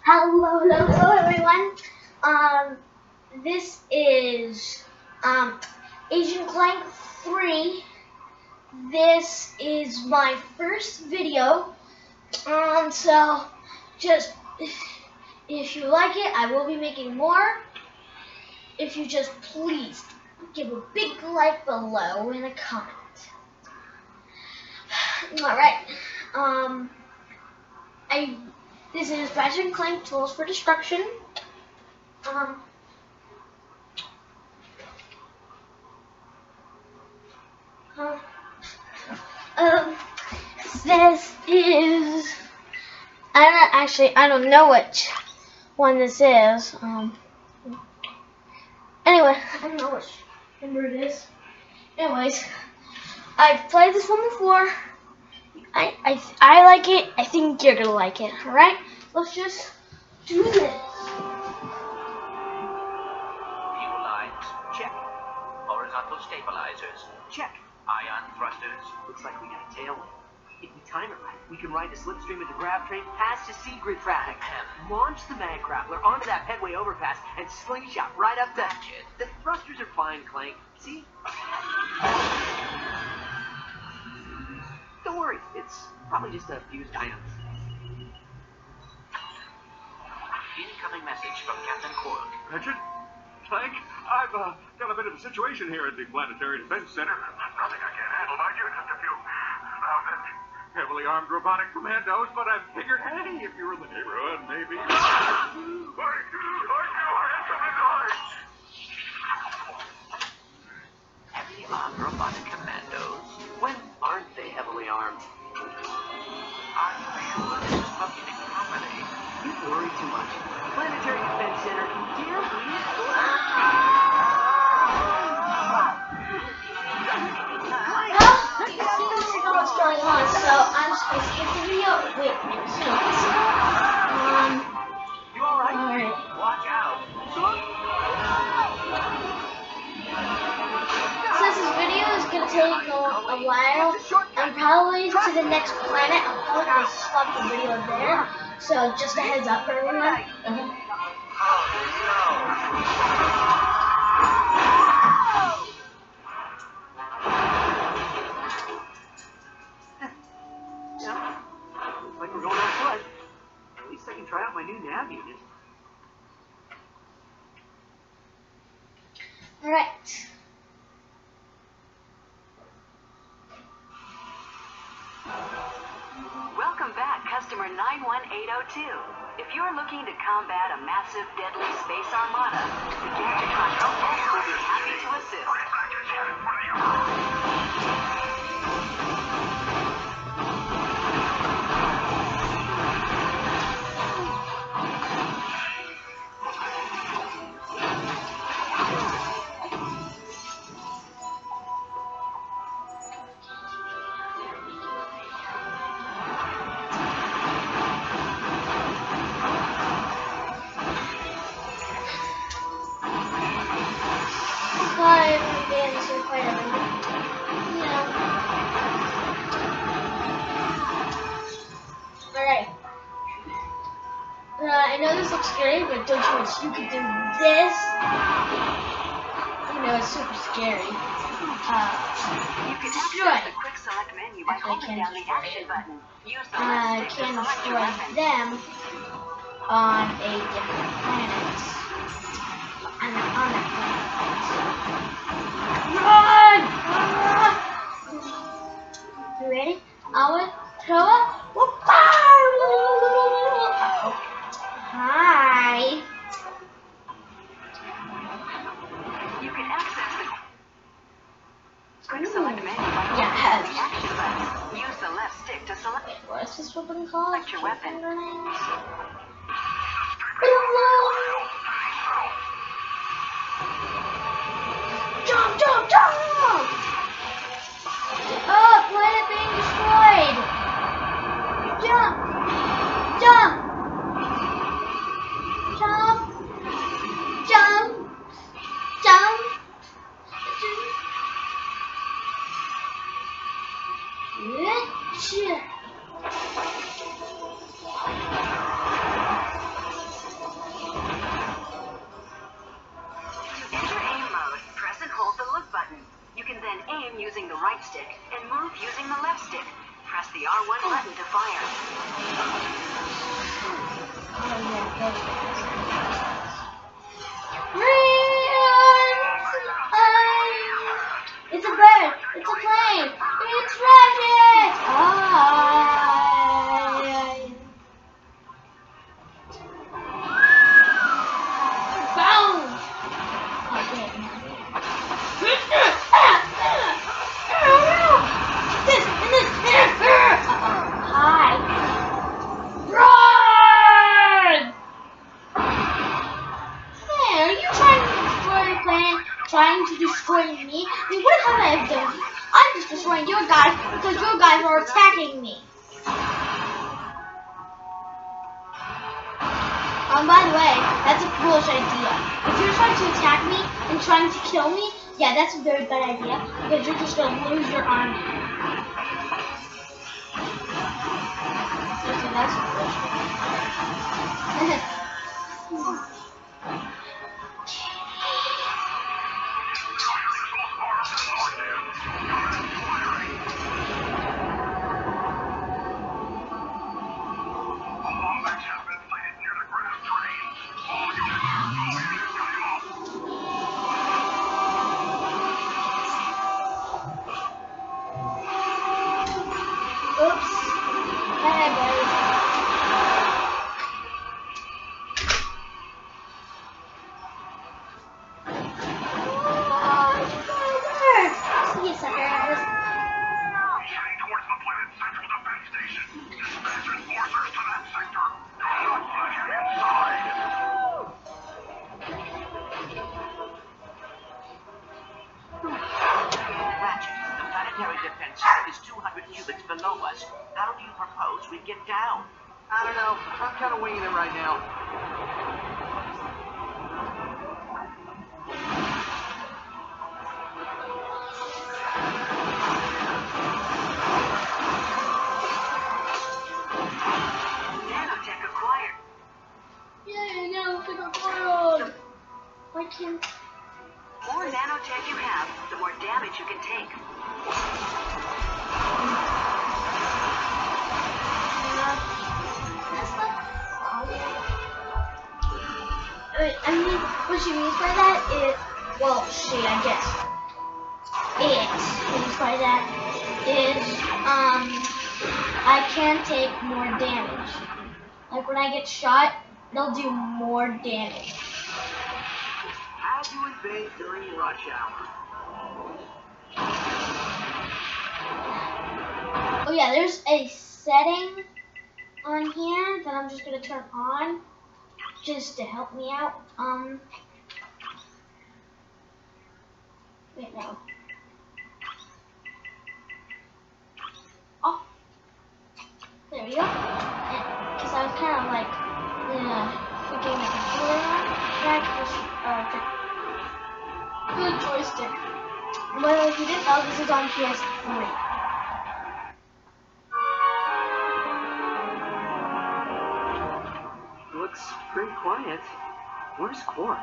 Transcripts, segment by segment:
Hello everyone. This is Asian Clank 3. This is my first video. So just if you like it, I will be making more. If you just please give a big like below and a comment. Alright. This is Ratchet and Clank Tools for Destruction. This is, I don't know which one this is. Anyway, I don't know which number it is. Anyways, I've played this one before. I like it. I think you're gonna like it. All right, let's just do this. Fuel lines, check. Horizontal stabilizers, check. Ion thrusters. Looks like we got a tailwind. If we time it right, we can ride the slipstream of the grav train past the secret traffic. Launch the mag grappler onto that pedway overpass and slingshot right up that. The thrusters are fine, Clank. See? Don't worry, it's probably just a fused item. Incoming message from Captain Korg. Ratchet? Clank? I've got a bit of a situation here at the Planetary Defense Center. Nothing I can't handle. My unit's a few heavily armed robotic commandos, but I figured, hey, if you're in the neighborhood, maybe. I instantly died. Heavy armed robotic commandos. When aren't they heavily armed? Are you sure this is functioning properly? You worry too much. Planetary Defense Center, dear please. What's going on? So I'm just gonna skip the video. Wait, You alright? Alright. Watch out! Since this video is gonna take a while, and probably to the next planet, I'm probably gonna stop the video there. So just a heads up for everyone. Looks like we're going on foot. At least I can try out my new nav unit. Alright. Welcome back, customer 91802. If you're looking to combat a massive, deadly space armada, the Gadget Control Desk will be happy to assist. Alright. I know this looks scary, but don't you wish you could do this? You know, it's super scary. You can access the quick select menu by holding down the action button. Use the left stick to Can select your destroy weapon. them on a different planet. On that planet. Run! You ready? I'll throw it. Hi. You can access the quick select menu by holding Yeah, down the action button. Use the left stick to select What's this weapon called? your weapon. Jump, jump, jump! Oh, planet being destroyed! Jump! Jump! Jump! Jump! Jump! Jump! stick and move using the left stick. Press the R1 button to fire. It's a bird. It's a plane. It's ratchet. Boom. Okay. This and this. Hi. Run! Hey, are you trying to destroy your plan? Trying to destroy me? I mean, what have I done? I'm just destroying your guys because your guys are attacking me. By the way, that's a foolish idea. If you're trying to attack me and trying to kill me, yeah, that's a very bad idea because you're just going to lose your army. So that's foolish. Oops. Bye, buddy. See you, suckers. Heading towards the planet's central defense station. Dispatch enforcers to that sector. Do not let him inside. Ratchet, the planetary defense center is 200 cubits below us. How do you propose we get down? I don't know. I'm kind of winging it right now. Nanotech acquired. Yay, now pick up world. Why can't... The more nanotech you have, the more damage you can take. I mean, what she means by that is, well, I guess. It means by that is, I can take more damage. Like when I get shot, they'll do more damage. How do you invade during rush hour? Oh yeah, there's a setting on here that I'm just gonna turn on just to help me out. Wait, no. Oh, there we go. Because I was kind of like, thinking the controller on. Good joystick. Well, if you didn't know, this is on PS3. Looks pretty quiet. Where's Quark?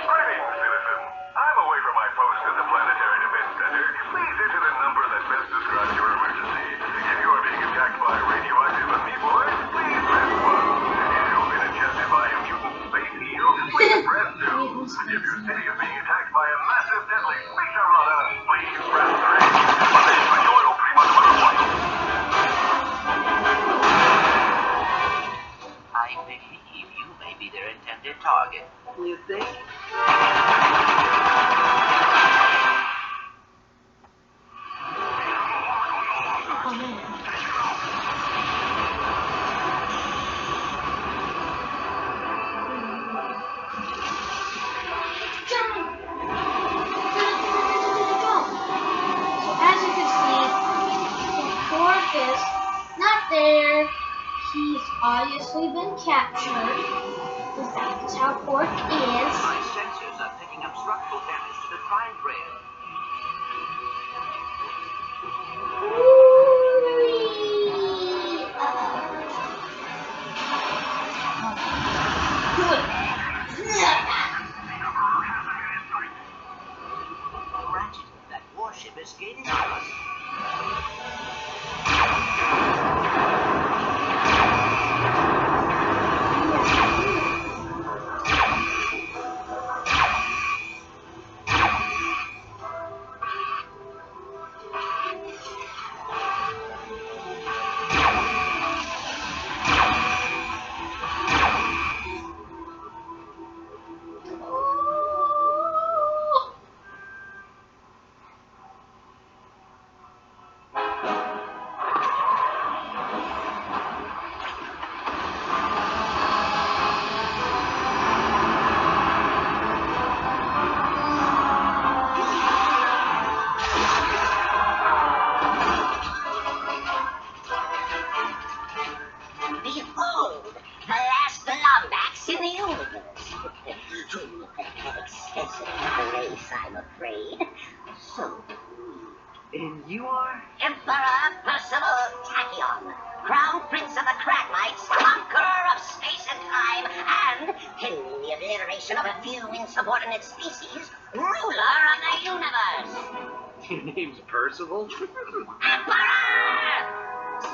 Greetings, citizen. I'm away from my post at the Planetary Defense Center. Please enter the number that best describes your emergency. If you are being attacked by radioactive amoeboids, please press 1. If you've been ingested by a mutant space eel, please press 2. If your city is being attacked by a massive deadly space armada, please press 3. I believe you may be their intended target. You think? Oh man. Jump! Go! So as you can see, Quark is not there. He's obviously been captured. Because that's how Quark is. My sensors are picking up structural damage to the prime grid. So, And you are? Emperor Percival Tachyon, Crown Prince of the Cracklights, conqueror of space and time, and, pending the obliteration of a few insubordinate species, ruler of the universe. Your name's Percival? Emperor!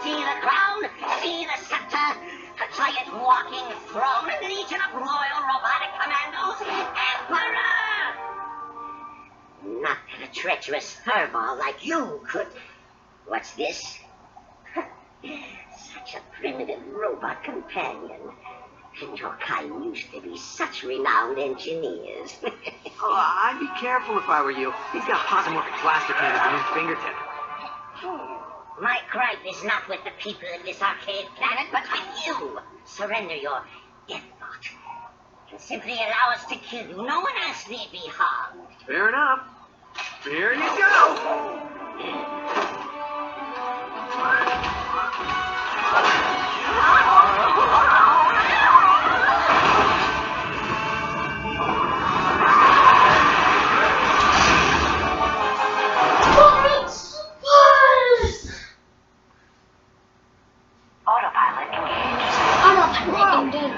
See the crown, see the scepter, a giant walking throne, a legion of royal robotic commandos, Emperor! Not that a treacherous furball like you could... What's this? Such a primitive robot companion. And your kind used to be such renowned engineers. Oh, I'd be careful if I were you. He's got posomorphic plastic in his new fingertip. My gripe is not with the people of this arcade planet, but with you. Surrender your death thought. And simply allow us to kill you. No one else need be harmed. Fair enough. Here you go! Autopilot engaged.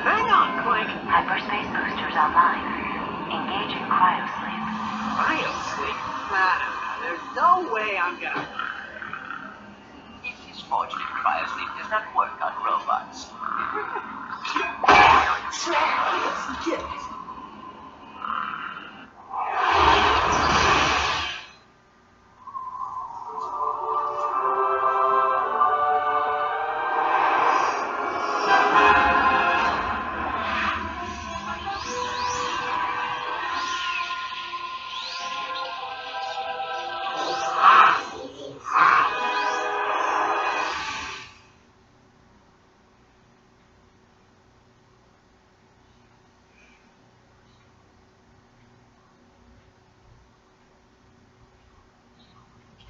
Hang on, Clank! Hyperspace boosters online. Engaging cryosleep. Cryosleep? Nah, there's no way I'm gonna... It is fortunate cryosleep does not work on robots.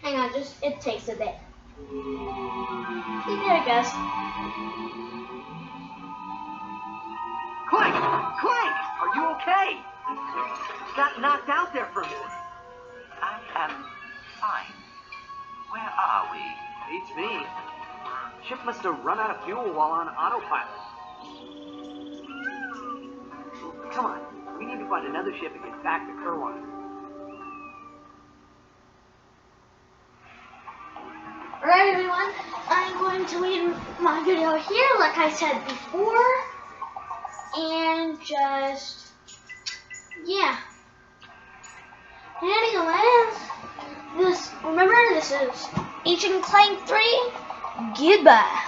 Hang on, it takes a bit. There it goes. Clank! Clank! Are you okay? Got knocked out there for a minute. I am fine. Where are we? Beats me. Ship must have run out of fuel while on autopilot. Come on, we need to find another ship and get back to Kerwan. Alright everyone, I'm going to leave my video here like I said before. And just, yeah. Anyways, remember this is Agent Clank 3, goodbye.